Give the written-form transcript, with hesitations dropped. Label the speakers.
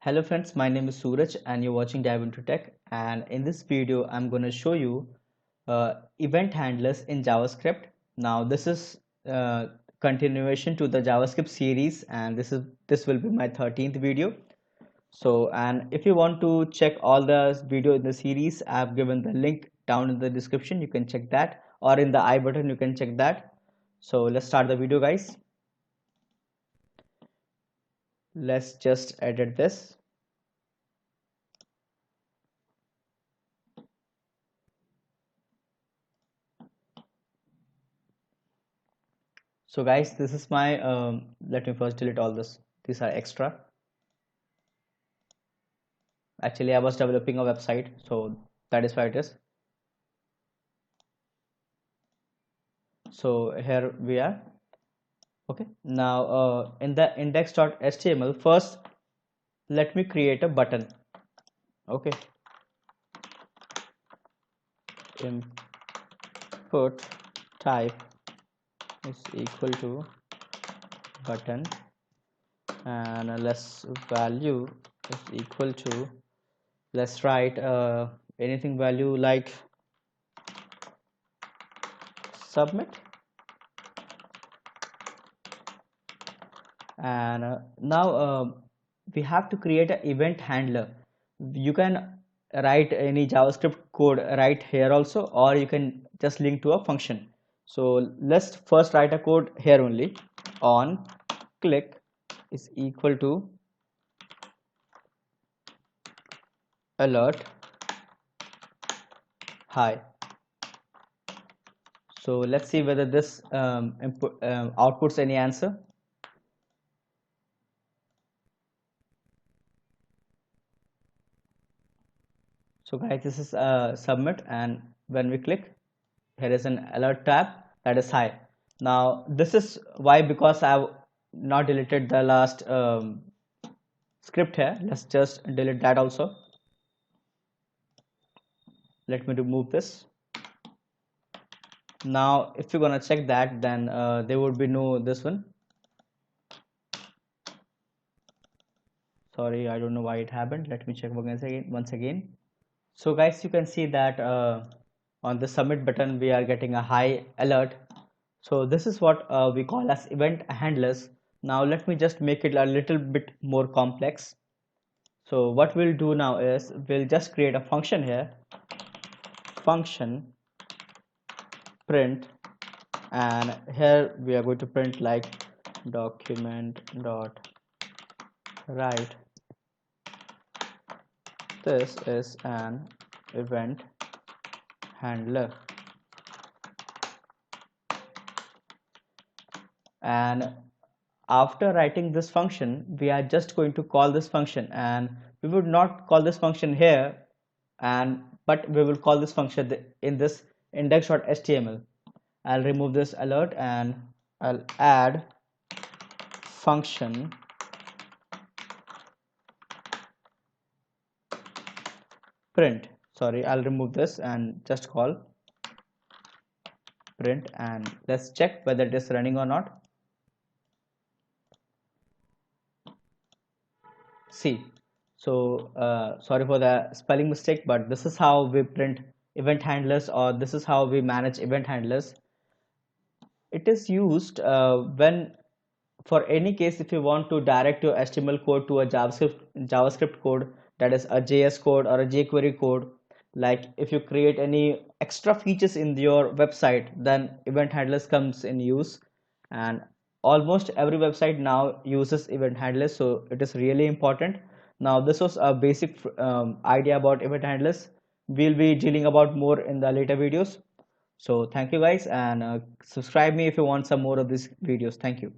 Speaker 1: Hello friends, my name is Suraj and you're watching Dive into Tech, and in this video I'm going to show you event handlers in JavaScript. Now this is continuation to the JavaScript series, and this will be my 13th video. So, and if you want to check all the video in the series, I've given the link down in the description. You can check that, or in the I button you can check that. So let's start the video, guys. Let's just edit this. So guys, this is my let me first delete all this. These are extra. Actually, I was developing a website, so that is why it is. So here we are. Okay, now in the index.html, first let me create a button. Okay, input type is equal to button, and let's value is equal to, let's write anything value like submit. And now we have to create an event handler. You can write any JavaScript code right here also, or you can just link to a function. So let's first write a code here only. On click is equal to alert hi. So let's see whether this outputs any answer. So guys, this is submit, and when we click, here is an alert tab that is high. Now this is why, because I've not deleted the last script here. Let's just delete that also. Let me remove this. Now if you're gonna check that, then there would be no this one. Sorry, I don't know why it happened. Let me check once again. So guys, you can see that on the submit button we are getting a high alert. So this is what we call as event handlers. Now let me just make it a little bit more complex. So what we'll do now is we'll just create a function here, function print, and here we are going to print like document dot write. This is an event handler, and after writing this function we are just going to call this function, and we would not call this function here, and but we will call this function in this index.html. I'll remove this alert and I'll add function print. Sorry, I'll remove this and just call print, and let's check whether it is running or not. See, so sorry for the spelling mistake, but this is how we print event handlers, or this is how we manage event handlers. It is used when, for any case, if you want to direct your HTML code to a JavaScript code, that is a JS code or a jQuery code. Like if you create any extra features in your website, then event handlers comes in use, and almost every website now uses event handlers, so it is really important. Now this was a basic idea about event handlers. We'll be dealing about more in the later videos. So thank you guys, and subscribe me if you want some more of these videos. Thank you.